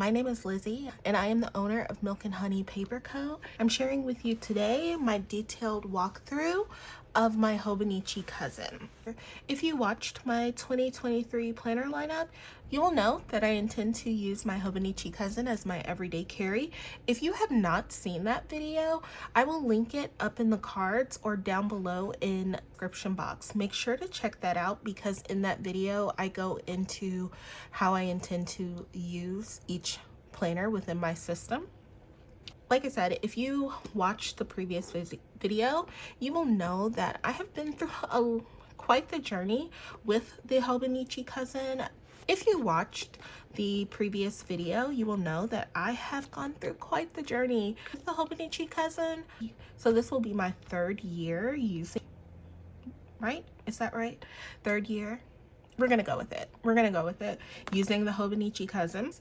My name is Lizzie and I am the owner of Milk and Honey Paper Co. I'm sharing with you today my detailed walkthrough of my Hobonichi Cousin. If you watched my 2023 planner lineup, you will know that I intend to use my Hobonichi Cousin as my everyday carry. If you have not seen that video, I will link it up in the cards or down below in the description box. Make sure to check that out because in that video I go into how I intend to use each planner within my system. Like I said, if you watched the previous video, you will know that I have been through quite the journey with the Hobonichi Cousin. If you watched the previous video, you will know that I have gone through quite the journey with the Hobonichi Cousin. So this will be my third year using, right? Is that right? Third year? We're gonna go with it. We're gonna go with it, using the Hobonichi Cousin.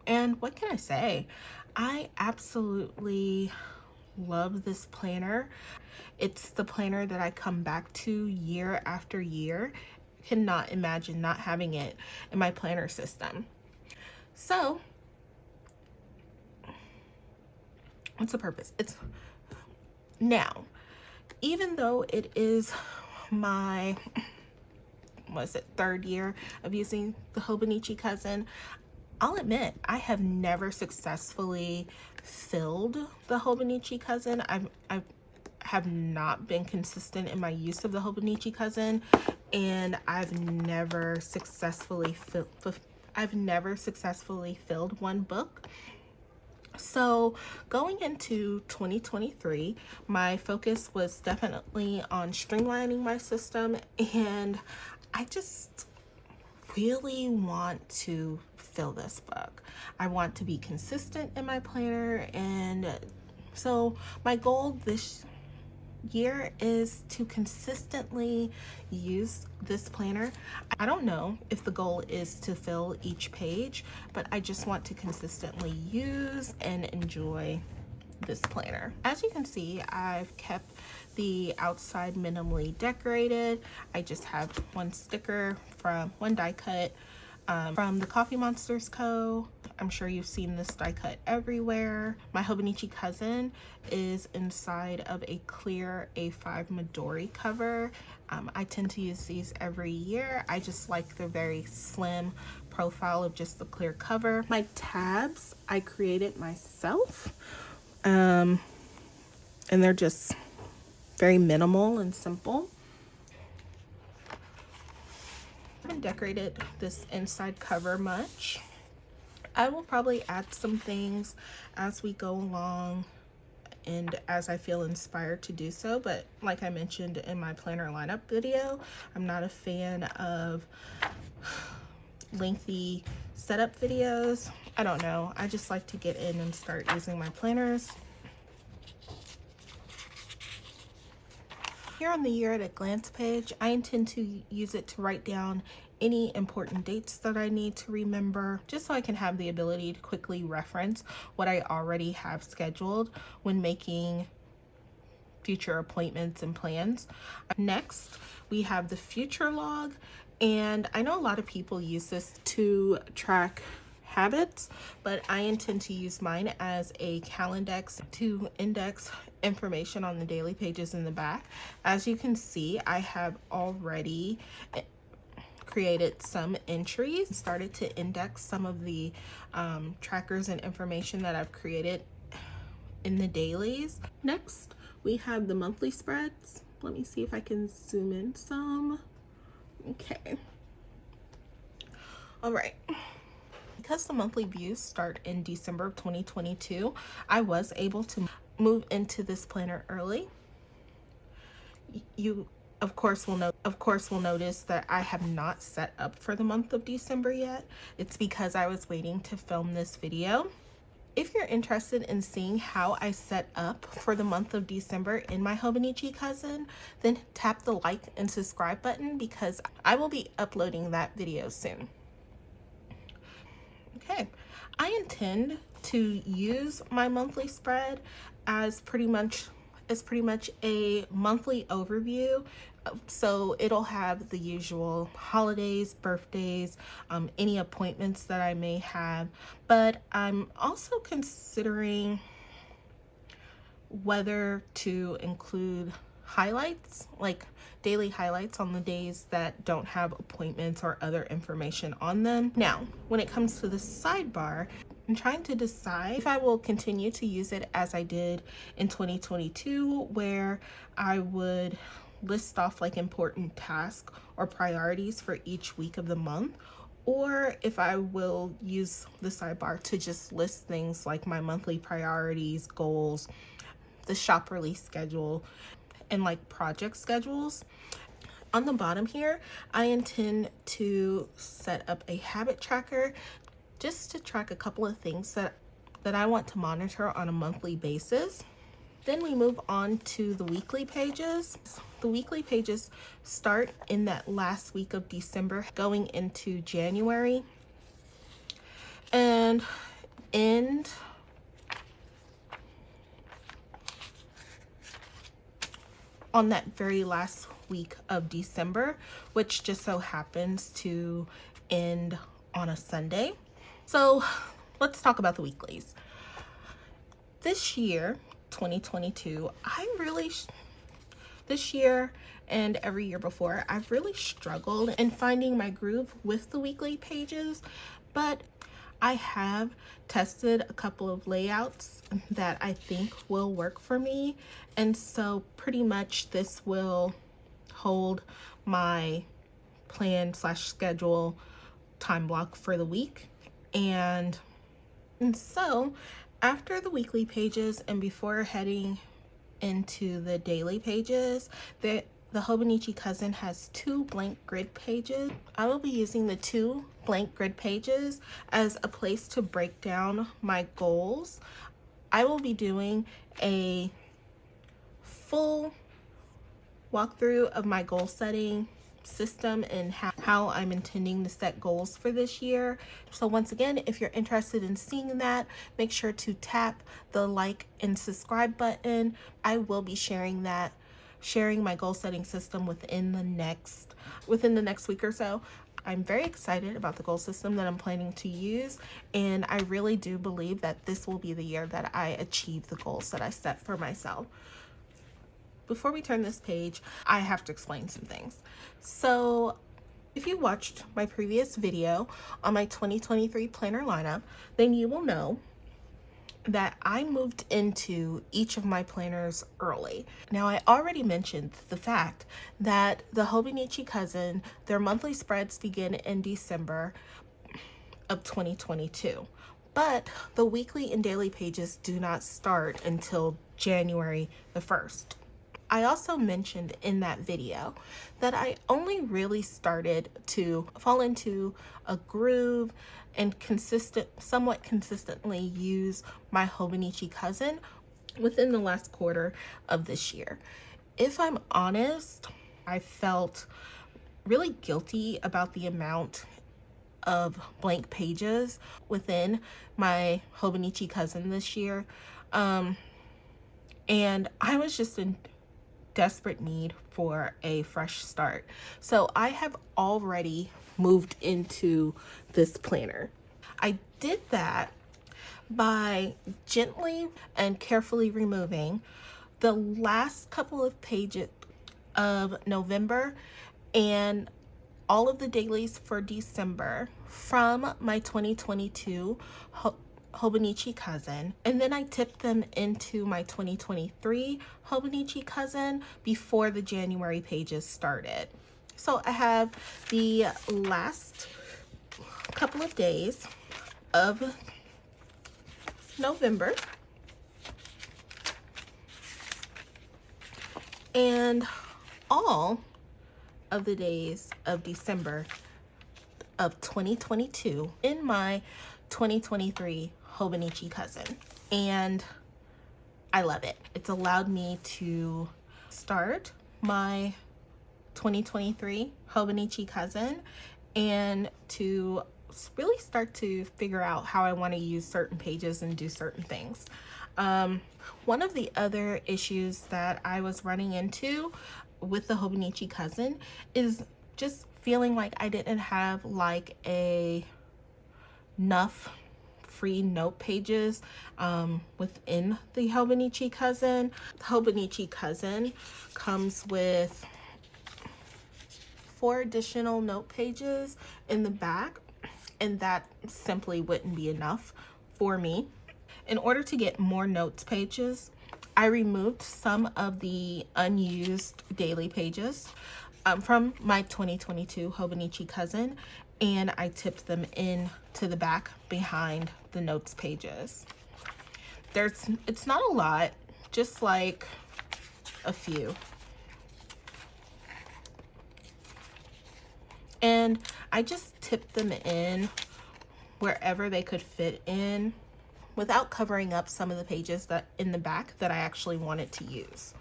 And what can I say? I absolutely love this planner. It's the planner that I come back to year after year. Cannot imagine not having it in my planner system. So, what's the purpose? It's now, even though it is my, third year of using the Hobonichi Cousin, I'll admit, I have never successfully filled the Hobonichi Cousin. I have not been consistent in my use of the Hobonichi Cousin, and I've never successfully filled one book. So going into 2023, my focus was definitely on streamlining my system, and I just really want to fill this book. I want to be consistent in my planner, and so my goal this year is to consistently use this planner. I don't know if the goal is to fill each page, but I just want to consistently use and enjoy this planner. As you can see, I've kept the outside minimally decorated. I just have one sticker from one die cut from the Coffee Monsters Co. I'm sure you've seen this die cut everywhere. My Hobonichi Cousin is inside of a clear A5 Midori cover. I tend to use these every year. I just like the very slim profile of just the clear cover. My tabs I created myself, and they're just very minimal and simple. I haven't decorated this inside cover much. I will probably add some things as we go along and as I feel inspired to do so, but like I mentioned in my planner lineup video, I'm not a fan of lengthy setup videos. I don't know, I just like to get in and start using my planners. Here on the Year at a Glance page, I intend to use it to write down any important dates that I need to remember, just so I can have the ability to quickly reference what I already have scheduled when making future appointments and plans. Next, we have the future log, and I know a lot of people use this to track habits, but I intend to use mine as a calendex to index information on the daily pages in the back. As you can see, I have already created some entries, started to index some of the trackers and information that I've created in the dailies. Next, we have the monthly spreads. Let me see if I can zoom in some. Okay. All right. Because the monthly views start in December of 2022, I was able to move into this planner early. You of course will notice that I have not set up for the month of December yet. It's because I was waiting to film this video. If you're interested in seeing how I set up for the month of December in my Hobonichi Cousin, then tap the like and subscribe button because I will be uploading that video soon. Okay, I intend to use my monthly spread as pretty much is pretty much a monthly overview. So it'll have the usual holidays, birthdays, any appointments that I may have. But I'm also considering whether to include highlights, like daily highlights on the days that don't have appointments or other information on them. Now, when it comes to the sidebar, I'm trying to decide if I will continue to use it as I did in 2022, where I would list off like important tasks or priorities for each week of the month, or if I will use the sidebar to just list things like my monthly priorities, goals, the shop release schedule, and like project schedules. On the bottom here, I intend to set up a habit tracker just to track a couple of things that I want to monitor on a monthly basis. Then we move on to the weekly pages. The weekly pages start in that last week of December going into January and end on that very last week of December, which just so happens to end on a Sunday. So let's talk about the weeklies. This year, 2022, this year and every year before, I've really struggled in finding my groove with the weekly pages, but I have tested a couple of layouts that I think will work for me. And so pretty much this will hold my plan / schedule time block for the week. And so after the weekly pages and before heading into the daily pages, the Hobonichi Cousin has 2 blank grid pages. I will be using the 2 blank grid pages as a place to break down my goals. I will be doing a full walkthrough of my goal setting system and how I'm intending to set goals for this year. So once again, if you're interested in seeing that, make sure to tap the like and subscribe button. I will be sharing my goal setting system within the next week or so. I'm very excited about the goal system that I'm planning to use, and I really do believe that this will be the year that I achieve the goals that I set for myself. Before we turn this page, I have to explain some things. So if you watched my previous video on my 2023 planner lineup, then you will know that I moved into each of my planners early. Now, I already mentioned the fact that the Hobonichi Cousin, their monthly spreads begin in December of 2022, but the weekly and daily pages do not start until January the 1st. I also mentioned in that video that I only really started to fall into a groove and somewhat consistently use my Hobonichi Cousin within the last quarter of this year. If I'm honest, I felt really guilty about the amount of blank pages within my Hobonichi Cousin this year. And I was just in desperate need for a fresh start. So I have already moved into this planner. I did that by gently and carefully removing the last couple of pages of November and all of the dailies for December from my 2022 Hobonichi Cousin, and then I tipped them into my 2023 Hobonichi Cousin before the January pages started. So I have the last couple of days of November and all of the days of December of 2022 in my 2023 Hobonichi Cousin, and I love it. It's allowed me to start my 2023 Hobonichi Cousin and to really start to figure out how I want to use certain pages and do certain things. One of the other issues that I was running into with the Hobonichi Cousin is just feeling like I didn't have like enough free note pages within the Hobonichi Cousin. The Hobonichi Cousin comes with 4 additional note pages in the back, and that simply wouldn't be enough for me. In order to get more notes pages, I removed some of the unused daily pages from my 2022 Hobonichi Cousin, and I tipped them in to the back behind the notes pages. It's not a lot, just like a few. And I just tipped them in wherever they could fit in without covering up some of the pages that in the back that I actually wanted to use.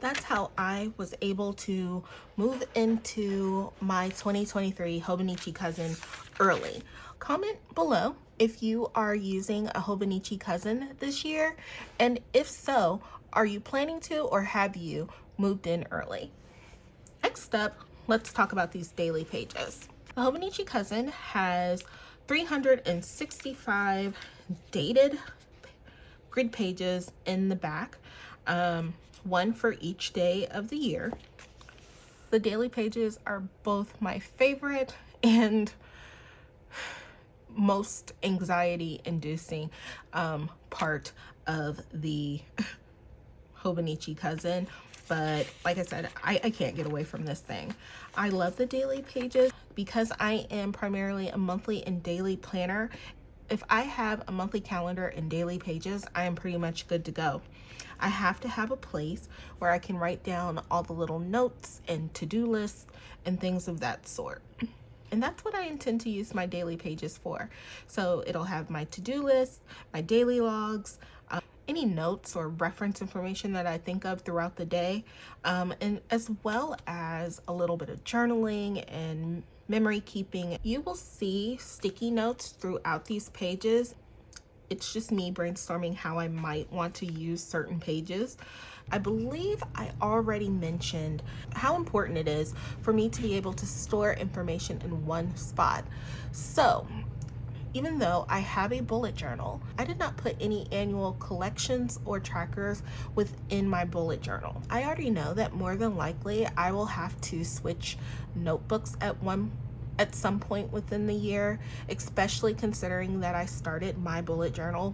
That's how I was able to move into my 2023 Hobonichi Cousin early. Comment below if you are using a Hobonichi Cousin this year, and if so, are you planning to or have you moved in early? Next up, let's talk about these daily pages. The Hobonichi Cousin has 365 dated grid pages in the back, one for each day of the year. The daily pages are both my favorite and most anxiety-inducing part of the Hobonichi Cousin. But like I said, I can't get away from this thing. I love the daily pages because I am primarily a monthly and daily planner. If I have a monthly calendar and daily pages, I am pretty much good to go. I have to have a place where I can write down all the little notes and to-do lists and things of that sort. And that's what I intend to use my daily pages for. So it'll have my to-do list, my daily logs, any notes or reference information that I think of throughout the day, and as well as a little bit of journaling and memory keeping. You will see sticky notes throughout these pages. It's just me brainstorming how I might want to use certain pages. I believe I already mentioned how important it is for me to be able to store information in one spot. So even though I have a bullet journal, I did not put any annual collections or trackers within my bullet journal. I already know that more than likely I will have to switch notebooks at some point within the year, especially considering that I started my bullet journal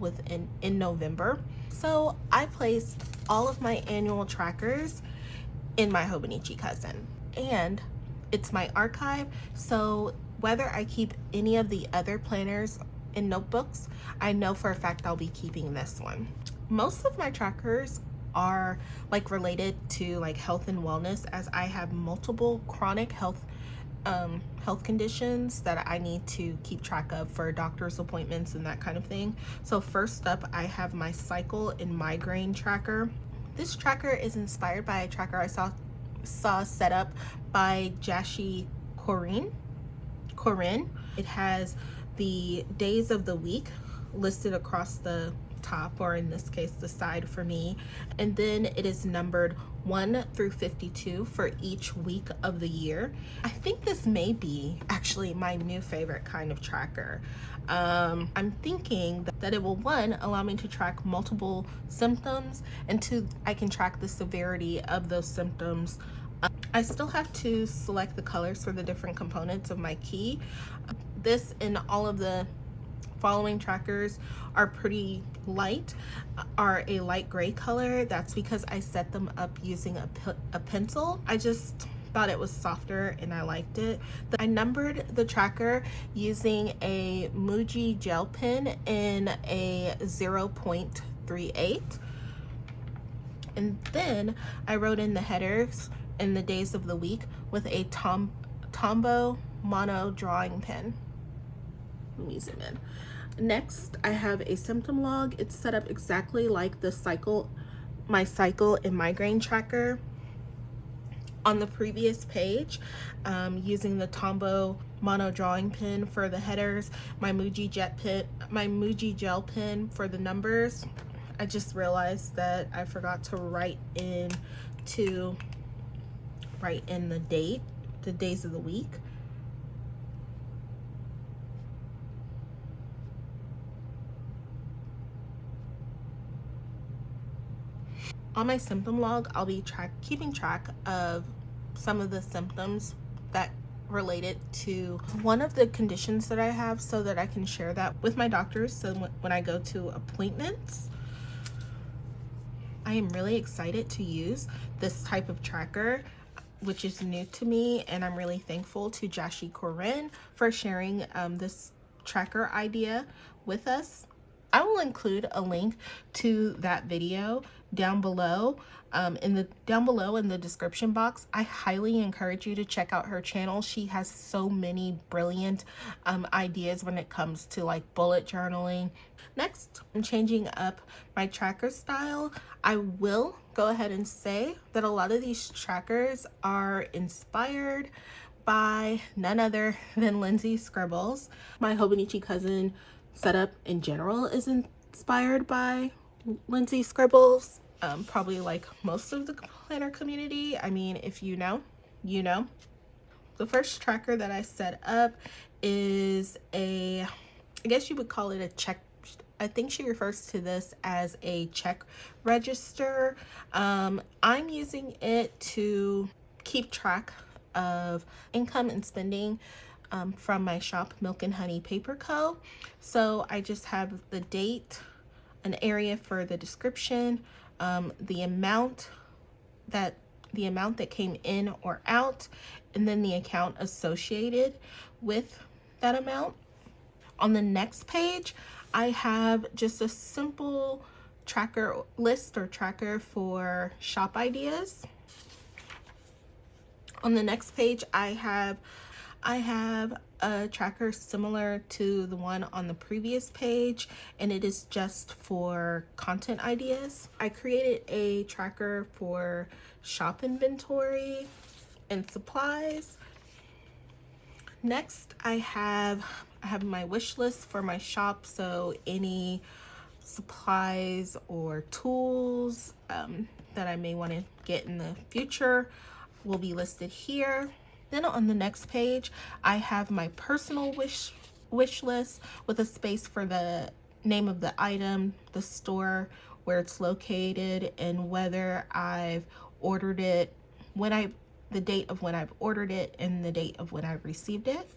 in November. So I placed all of my annual trackers in my Hobonichi Cousin, and it's my archive, so whether I keep any of the other planners in notebooks, I know for a fact I'll be keeping this one. Most of my trackers are like related to like health and wellness, as I have multiple chronic health conditions that I need to keep track of for doctor's appointments and that kind of thing. So first up, I have my cycle and migraine tracker. This tracker is inspired by a tracker I saw set up by Jashi Corinne. It has the days of the week listed across the top, or in this case the side for me, and then it is numbered 1 through 52 for each week of the year. I think this may be actually my new favorite kind of tracker. I'm thinking that it will, 1, allow me to track multiple symptoms, and 2, I can track the severity of those symptoms. I still have to select the colors for the different components of my key. This and all of the following trackers are pretty light, are a light gray color. That's because I set them up using a pencil. I just thought it was softer and I liked it. I numbered the tracker using a Muji gel pen in a 0.38. And then I wrote in the headers and the days of the week with a Tombow mono drawing pen. Let me zoom in. Next, I have a symptom log. It's set up exactly like my cycle and migraine tracker. on the previous page, using the Tombow mono drawing pen for the headers, my Muji gel pen for the numbers. I just realized that I forgot to write in the date, the days of the week. On my symptom log, I'll be keeping track of some of the symptoms that related to one of the conditions that I have, so that I can share that with my doctors, so when I go to appointments. I am really excited to use this type of tracker, which is new to me, and I'm really thankful to Jashi Corinne for sharing this tracker idea with us. I will include a link to that video down below in the description box. I highly encourage you to check out her channel. She has so many brilliant ideas when it comes to like bullet journaling. Next, I'm changing up my tracker style. I will go ahead and say that a lot of these trackers are inspired by none other than Lindsay Scribbles. My Hobonichi Cousin setup in general is inspired by Lindsay Scribbles, probably like most of the planner community. I mean, if you know, you know. The first tracker that I set up is I guess you would call it a check. I think she refers to this as a check register. I'm using it to keep track of income and spending from my shop, Milk and Honey Paper Co. So I just have the date, an area for the description, the amount that came in or out, and then the account associated with that amount. On the next page, I have just a simple tracker list or tracker for shop ideas. On the next page, I have a tracker similar to the one on the previous page, and it is just for content ideas. I created a tracker for shop inventory and supplies. Next, I have my wish list for my shop, so any supplies or tools that I may want to get in the future will be listed here. Then on the next page, I have my personal wish list with a space for the name of the item, the store, where it's located, and whether I've ordered it, the date of when I've ordered it, and the date of when I've received it.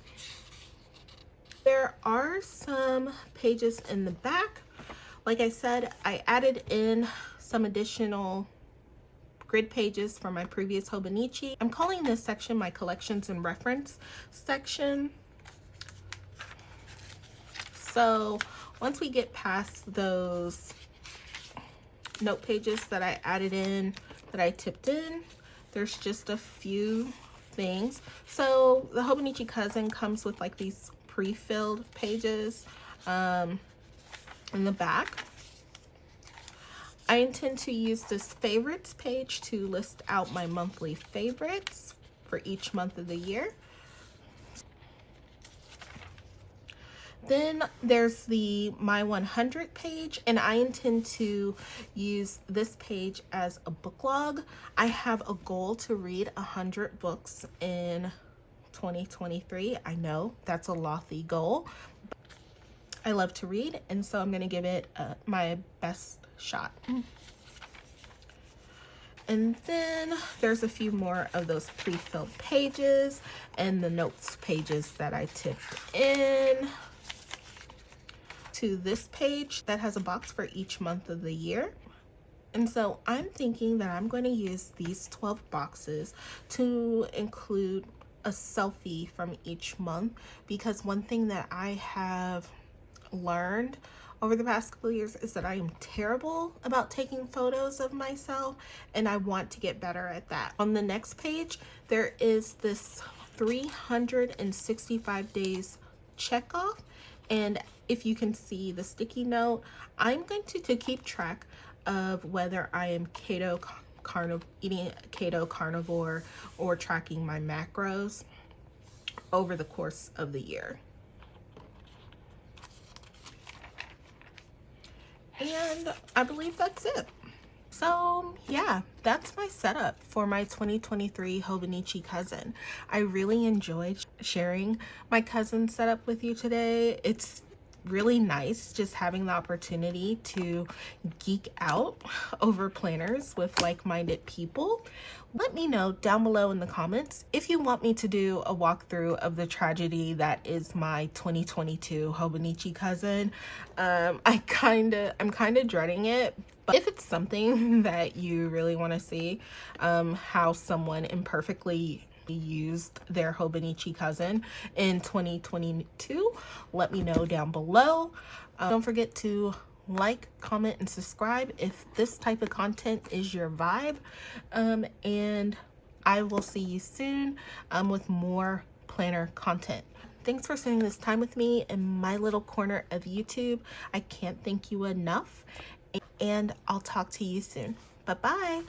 There are some pages in the back. Like I said, I added in some additional grid pages from my previous Hobonichi. I'm calling this section my collections and reference section. So once we get past those note pages that I added in, that I tipped in, there's just a few things. So the Hobonichi Cousin comes with like these pre-filled pages in the back. I intend to use this favorites page to list out my monthly favorites for each month of the year. Then there's the My 100 page, and I intend to use this page as a book log. I have a goal to read 100 books in 2023. I know that's a lofty goal. I love to read, and so I'm going to give it my best shot. And then there's a few more of those pre-filled pages and the notes pages that I tipped in to this page that has a box for each month of the year. And so I'm thinking that I'm going to use these 12 boxes to include a selfie from each month, because one thing that I have learned over the past couple of years is that I am terrible about taking photos of myself, and I want to get better at that. On the next page, there is this 365 days check off, and if you can see the sticky note, I'm going to keep track of whether I am keto eating keto carnivore or tracking my macros over the course of the year. And I believe that's it. So yeah, that's my setup for my 2023 Hobonichi Cousin. I really enjoyed sharing my cousin setup with you today. It's really nice just having the opportunity to geek out over planners with like-minded people. Let me know down below in the comments if you want me to do a walkthrough of the tragedy that is my 2022 Hobonichi Cousin. I'm kind of dreading it, but if it's something that you really want to see, how someone imperfectly used their Hobonichi Cousin in 2022, let me know down below. Don't forget to like, comment, and subscribe if this type of content is your vibe. And I will see you soon with more planner content. Thanks for spending this time with me in my little corner of YouTube. I can't thank you enough, and I'll talk to you soon. Bye-bye.